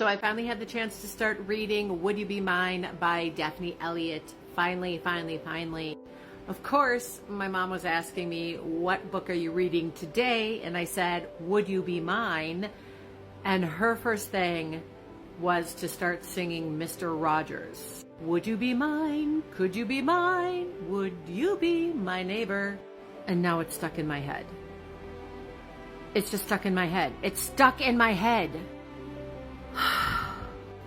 So I finally had the chance to start reading Would You Be Mine by Daphne Elliot. Finally. Of course, my mom was asking me, what book are you reading today? And I said, Would You Be Mine? And her first thing was to start singing Mr. Rogers. Would you be mine? Could you be mine? Would you be my neighbor? And now it's stuck in my head. It's just stuck in my head. It's stuck in my head.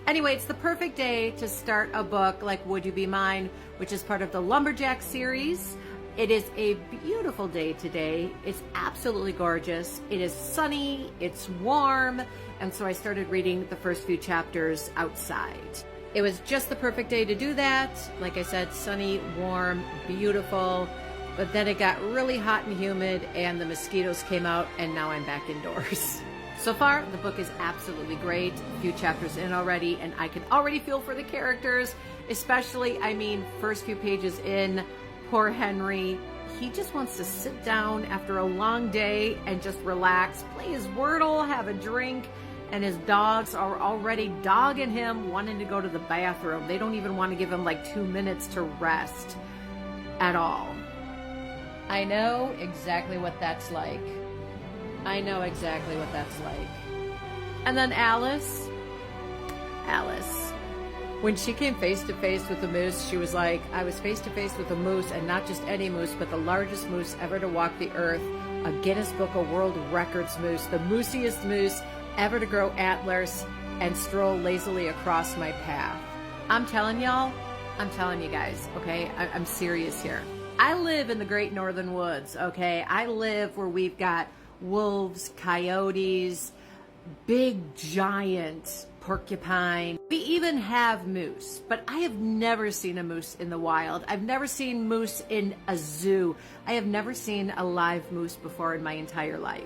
Anyway, it's the perfect day to start a book like Would You Be Mine, which is part of the Lumberjack series. It is a beautiful day today. It's absolutely gorgeous. It is sunny, it's warm, and so I started reading the first few chapters outside. It was just the perfect day to do that. Like I said, sunny, warm, beautiful, but then it got really hot and humid and the mosquitoes came out and now I'm back indoors. So far, the book is absolutely great. A few chapters in already, and I can already feel for the characters, especially, first few pages in, poor Henry. He just wants to sit down after a long day and just relax, play his Wordle, have a drink, and his dogs are already dogging him, wanting to go to the bathroom. They don't even want to give him like 2 minutes to rest at all. I know exactly what that's like. And then Alice, when she came face to face with the moose, she was like, I was face to face with a moose, and not just any moose, but the largest moose ever to walk the earth, a Guinness Book of World Records moose, the moosiest moose ever to grow antlers and stroll lazily across my path. I'm telling you guys, okay? I'm serious here. I live in the great northern woods, okay? I live where we've got wolves, coyotes, big giant porcupine. We even have moose, but I have never seen a moose in the wild. I've never seen moose in a zoo. I have never seen a live moose before in my entire life.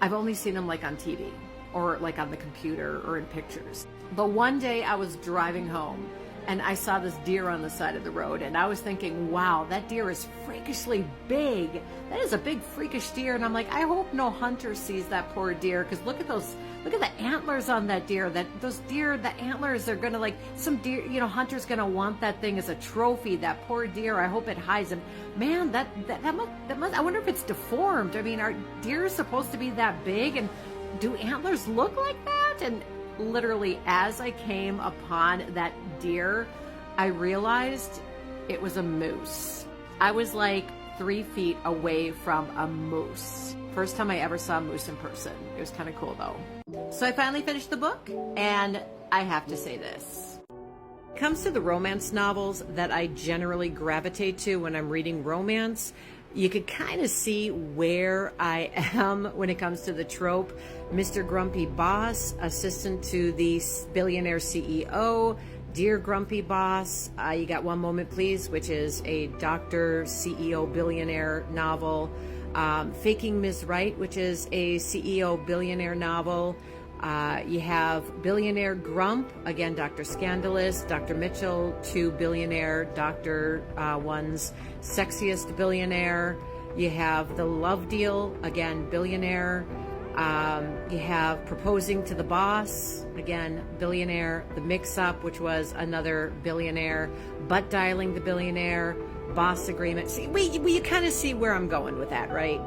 I've only seen them like on TV or like on the computer or in pictures. But one day I was driving home and I saw this deer on the side of the road, and I was thinking, wow, that deer is freakishly big. That is a big freakish deer. And I'm like, I hope no hunter sees that poor deer, because look at the antlers on that deer. Those deer, the antlers are gonna, like, some deer, hunter's gonna want that thing as a trophy. That poor deer, I hope it hides him. Man, that must, I wonder if it's deformed. I mean, are deer supposed to be that big, and do antlers look like that? And literally, as I came upon that deer, I realized it was a moose. I was like 3 feet away from a moose. First time I ever saw a moose in person. It was kind of cool though. So I finally finished the book, and I have to say this. When it comes to the romance novels that I generally gravitate to when I'm reading romance, you could kind of see where I am when it comes to the trope. Mr. Grumpy Boss, assistant to the billionaire CEO, Dear Grumpy Boss, You Got One Moment Please, which is a doctor, CEO, billionaire novel. Faking Ms. Right, which is a CEO, billionaire novel. You have Billionaire Grump, again, Dr. Scandalous, Dr. Mitchell, 2 billionaire, Dr. One's Sexiest Billionaire. You have The Love Deal, again, billionaire. You have Proposing to the Boss, again, billionaire. The Mix-Up, which was another billionaire. Butt Dialing the Billionaire. Boss Agreement. See, you kind of see where I'm going with that, right?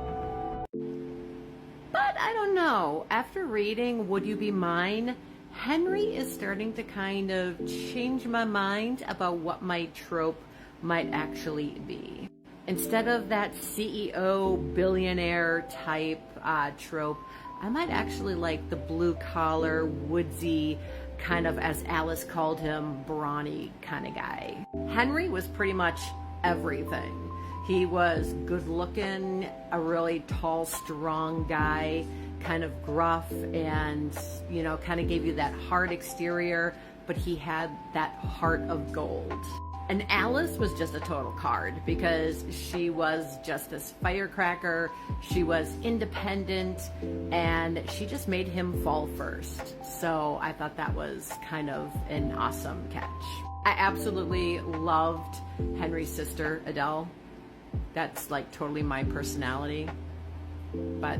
But I don't know. After reading Would You Be Mine, Henry is starting to kind of change my mind about what my trope might actually be. Instead of that CEO billionaire type trope, I might actually like the blue collar, woodsy, kind of, as Alice called him, brawny kind of guy. Henry was pretty much everything. He was good looking, a really tall, strong guy, kind of gruff, and, kind of gave you that hard exterior, but he had that heart of gold. And Alice was just a total card, because she was just this firecracker. She was independent, and she just made him fall first. So I thought that was kind of an awesome catch. I absolutely loved Henry's sister, Adele. That's like totally my personality. But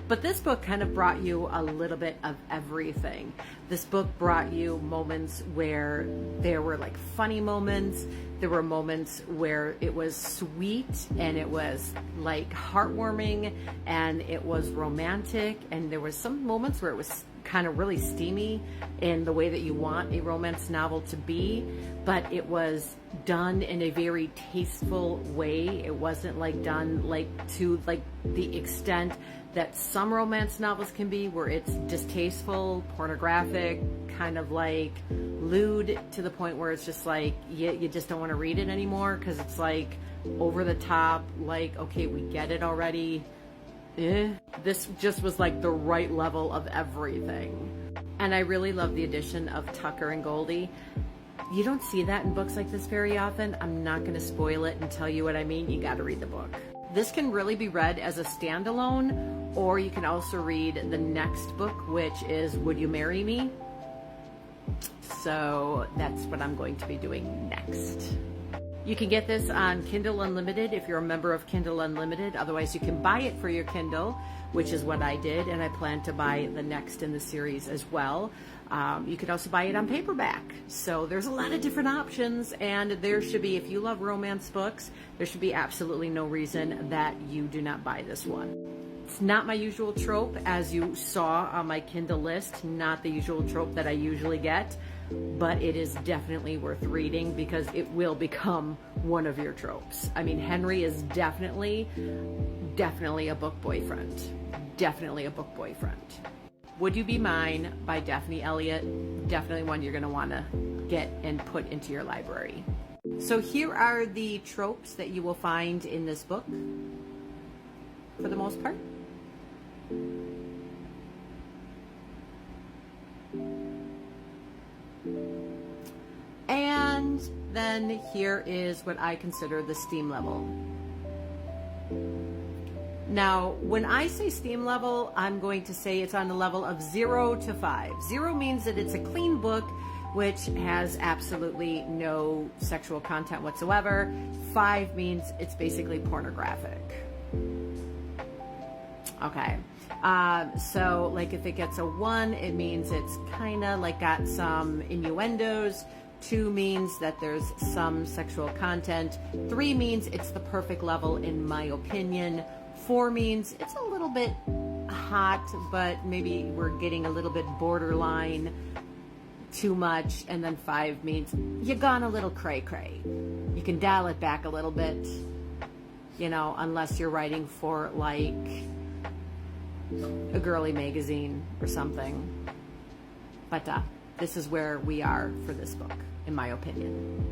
But this book kind of brought you a little bit of everything. This book brought you moments where there were like funny moments. There were moments where it was sweet and it was like heartwarming and it was romantic. And there was some moments where it was kind of really steamy in the way that you want a romance novel to be, but it was done in a very tasteful way. It wasn't like done like to like the extent that some romance novels can be, where it's distasteful, pornographic, kind of like lewd, to the point where it's just like you just don't want to read it anymore because it's like over the top, like, okay, we get it already. This just was like the right level of everything. And I really love the addition of Tucker and Goldie. You don't see that in books like this very often. I'm not going to spoil it and tell you what I mean. You got to read the book. This can really be read as a standalone, or you can also read the next book, which is Would You Marry Me? So that's what I'm going to be doing next. You can get this on Kindle Unlimited if you're a member of Kindle Unlimited. Otherwise, you can buy it for your Kindle, which is what I did, and I plan to buy the next in the series as well. You could also buy it on paperback. So there's a lot of different options, and there should be, if you love romance books, there should be absolutely no reason that you do not buy this one. It's not my usual trope, as you saw on my Kindle list, not the usual trope that I usually get, but it is definitely worth reading because it will become one of your tropes. I mean, Henry is definitely a book boyfriend. Definitely a book boyfriend. Would You Be Mine by Daphne Elliot. Definitely one you're going to want to get and put into your library. So here are the tropes that you will find in this book, for the most part. And then here is what I consider the steam level. Now, when I say steam level, I'm going to say it's on the level of 0 to 5. 0 means that it's a clean book, which has absolutely no sexual content whatsoever. 5 means it's basically pornographic. Okay. So like if it gets a 1, it means it's kind of like got some innuendos. 2 means that there's some sexual content. 3 means it's the perfect level in my opinion. 4 means it's a little bit hot, but maybe we're getting a little bit borderline too much. And then 5 means you gone a little cray-cray. You can dial it back a little bit, you know, unless you're writing for like a girly magazine or something. But this is where we are for this book, in my opinion.